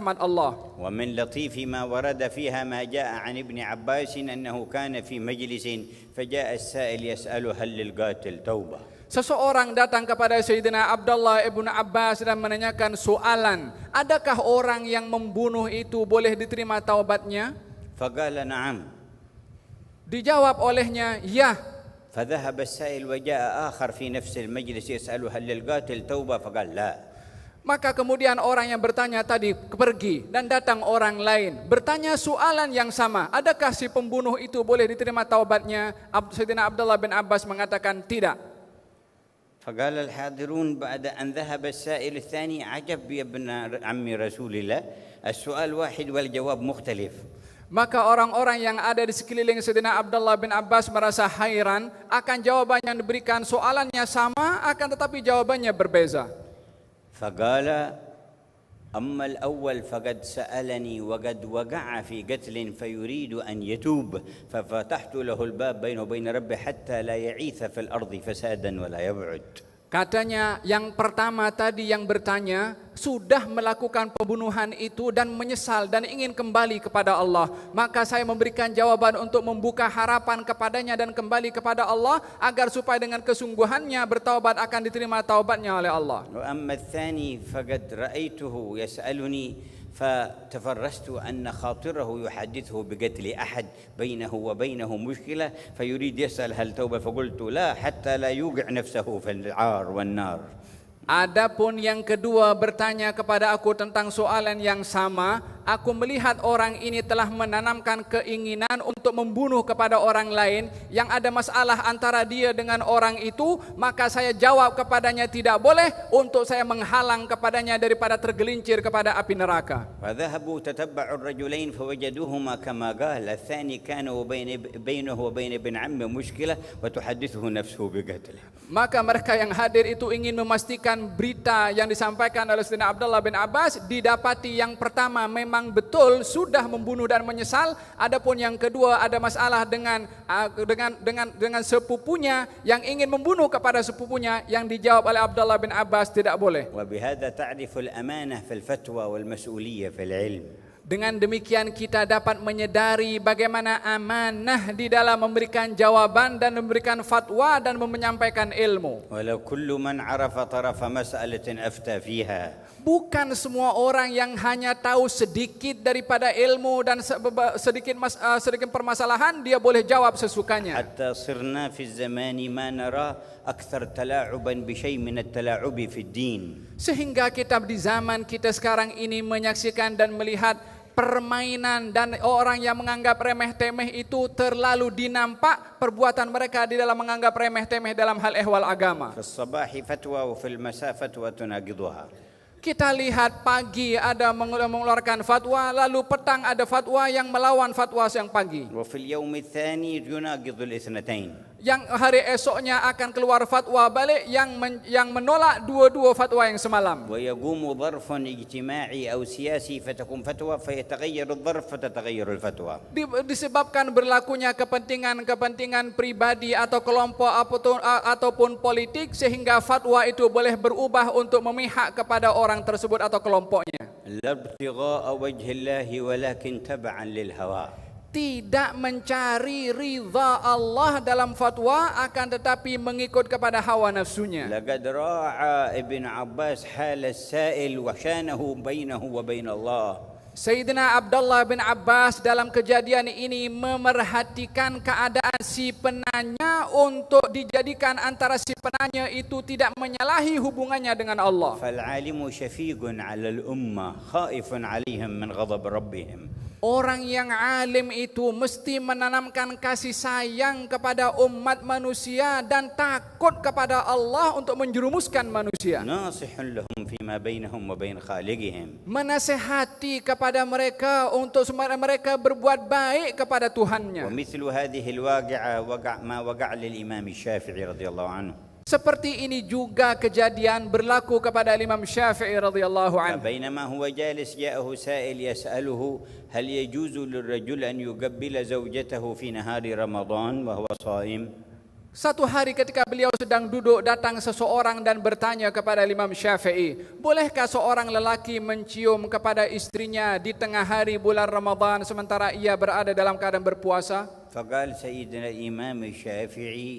rahmat Allah. ومن لطيف ما ورد فيها ما جاء عن ابن عباس أنه كان في مجلس فجاء السائل يسأل هل للقاتل توبة. Seseorang datang kepada Sayyidina Abdullah ibn Abbas dan menanyakan soalan, adakah orang yang membunuh itu boleh diterima taubatnya? فقال نعم. Dijawab olehnya, ya. فذهب السائل وجاء آخر في نفس المجلس يسأل هل للقاتل توبة فقال لا. Maka kemudian orang yang bertanya tadi pergi dan datang orang lain bertanya soalan yang sama, adakah si pembunuh itu boleh diterima taubatnya? Sayyidina Abdullah bin Abbas mengatakan tidak. فقال الحاضرون بعد أن ذهب السائل الثاني عجب يا ابن عم رسول الله السؤال واحد والجواب مختلف. Maka orang-orang yang ada di sekeliling Sayyidina Abdullah bin Abbas merasa hairan akan jawaban yang diberikan, soalannya sama akan tetapi jawabannya berbeza. فقال أما الأول فقد سألني وقد وقع في قتل فيريد أن يتوب ففتحت له الباب بينه وبين ربه حتى لا يعيث في الأرض فسادا ولا يبعد. Katanya yang pertama tadi yang bertanya sudah melakukan pembunuhan itu dan menyesal dan ingin kembali kepada Allah. Maka saya memberikan jawaban untuk membuka harapan kepadanya dan kembali kepada Allah agar supaya dengan kesungguhannya bertaubat akan diterima taubatnya oleh Allah. وأما الثاني فقد رأيته يسألني فتفرست أن خاطره يحدثه بقتل أحد بينه وبينه مشكلة فيريد يسأل هل توبة فقلت لا حتى لا يوقع نفسه في العار والنار. Adapun yang kedua bertanya kepada aku tentang soalan yang sama, aku melihat orang ini telah menanamkan keinginan untuk membunuh kepada orang lain yang ada masalah antara dia dengan orang itu, maka saya jawab kepadanya tidak boleh untuk saya menghalang kepadanya daripada tergelincir kepada api neraka. فذهبوا تتبعوا الرجلين فوجدوهما كما قال الثاني كان بينه وبين ابن عمه مشكلة وتحدثه نفسه بقتله. Maka mereka yang hadir itu ingin memastikan berita yang disampaikan oleh Sayyidina Abdullah bin Abbas, didapati yang pertama memang betul sudah membunuh dan menyesal, adapun yang kedua ada masalah dengan sepupunya yang ingin membunuh kepada sepupunya, yang dijawab oleh Abdullah bin Abbas tidak boleh. وبهذا تعرف الأمانة في الفتوى والمسؤولية في العلم. Dengan demikian kita dapat menyadari bagaimana amanah di dalam memberikan jawaban dan memberikan fatwa dan menyampaikan ilmu. ولو كل من عرف طرف مسألة أفتى فيها. Bukan semua orang yang hanya tahu sedikit daripada ilmu dan sedikit permasalahan dia boleh jawab sesukanya. حتى صرنا في الزمان ما نرى أكثر تلاعبا بشيء من التلاعب في الدين. Sehingga kita di zaman kita sekarang ini menyaksikan dan melihat permainan dan orang yang menganggap remeh-temeh itu terlalu dinampak perbuatan mereka di dalam menganggap remeh-temeh dalam hal ehwal agama. في الصباح فتوى وفي المساء فتوى تناقضها. Kita lihat pagi ada mengeluarkan fatwa, lalu petang ada fatwa yang melawan fatwa yang pagi. وفي اليوم الثاني يناقض الاثنتين. Yang hari esoknya akan keluar fatwa balik yang menolak dua-dua fatwa yang semalam. ويقوم ظرف اجتماعي أو سياسي فتكون فتوى فيتغير الظرف فتتغير الفتوى. Disebabkan berlakunya kepentingan pribadi atau kelompok ataupun politik sehingga fatwa itu boleh berubah untuk memihak kepada orang tersebut atau kelompoknya. لا ابتغاء وجه الله ولكن تبعا للهوى. Tidak mencari ridha Allah dalam fatwa, akan tetapi mengikut kepada hawa nafsunya. لقد راعى ابن عباس حال السائل وشانه بينه وبين الله. Sayyidina Abdullah bin Abbas dalam kejadian ini memerhatikan keadaan si penanya untuk dijadikan antara si penanya itu tidak menyalahi hubungannya dengan Allah. فالعالم شفيق على الأمة خائف عليهم من غضب ربهم. Orang yang alim itu mesti menanamkan kasih sayang kepada umat manusia dan takut kepada Allah untuk menjerumuskan manusia. ناصح لهم فيما بينهم وبين خالقهم. Menasehati kepada mereka untuk mereka berbuat baik kepada Tuhannya. ومثل هذه الواقعة ما وقع للإمام الشافعي رضي الله عنه. Seperti ini juga kejadian berlaku kepada Imam Syafi'i radhiyallahu anhu. بينما هو جالس جاءه سائل يسأله هل يجوز للرجل أن يقبل زوجته في نهار رمضان وهو صائم؟ Satu hari ketika beliau sedang duduk, datang seseorang dan bertanya kepada Imam Syafi'i, bolehkah seorang lelaki mencium kepada istrinya di tengah hari bulan Ramadan sementara ia berada dalam keadaan berpuasa? فقال سيدنا الإمام الشافعي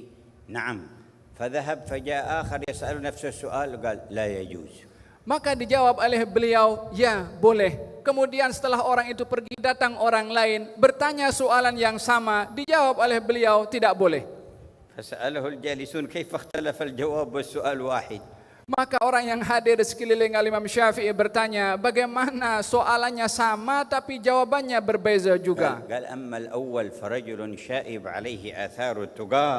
نعم. فذهب فجاء آخر يسأل نفس السؤال قال لا يجوز. Maka dijawab oleh beliau, ya boleh. Kemudian setelah orang itu pergi, datang orang lain bertanya soalan yang sama, dijawab oleh beliau tidak boleh. فسأله الجالسون كيف اختلف الجواب والسؤال واحد. Maka orang yang hadir di sekeliling Imam Syafi'i bertanya, bagaimana soalannya sama tapi jawabannya berbeza juga. قال أما الأول فرجل شائب عليه آثار التقى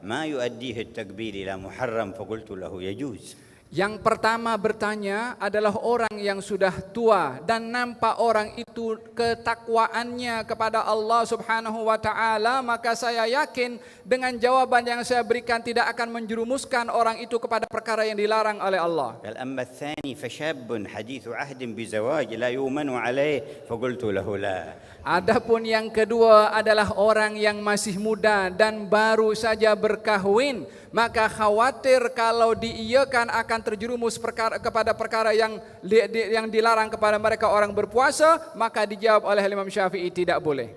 ما يؤديه التكبير إلى محرم فقلت له يجوز. Yang pertama bertanya adalah orang yang sudah tua dan nampak orang itu ketakwaannya kepada Allah Subhanahu wa taala, maka saya yakin dengan jawaban yang saya berikan tidak akan menjerumuskan orang itu kepada perkara yang dilarang oleh Allah. قال أما الثاني فشاب حديث عهد بزواج لا يؤمن عليه فقلت له لا. Adapun yang kedua adalah orang yang masih muda dan baru saja berkahwin, maka khawatir kalau diiyakan akan terjerumus kepada perkara yang dilarang kepada mereka orang berpuasa, maka dijawab oleh Imam Syafi'i tidak boleh.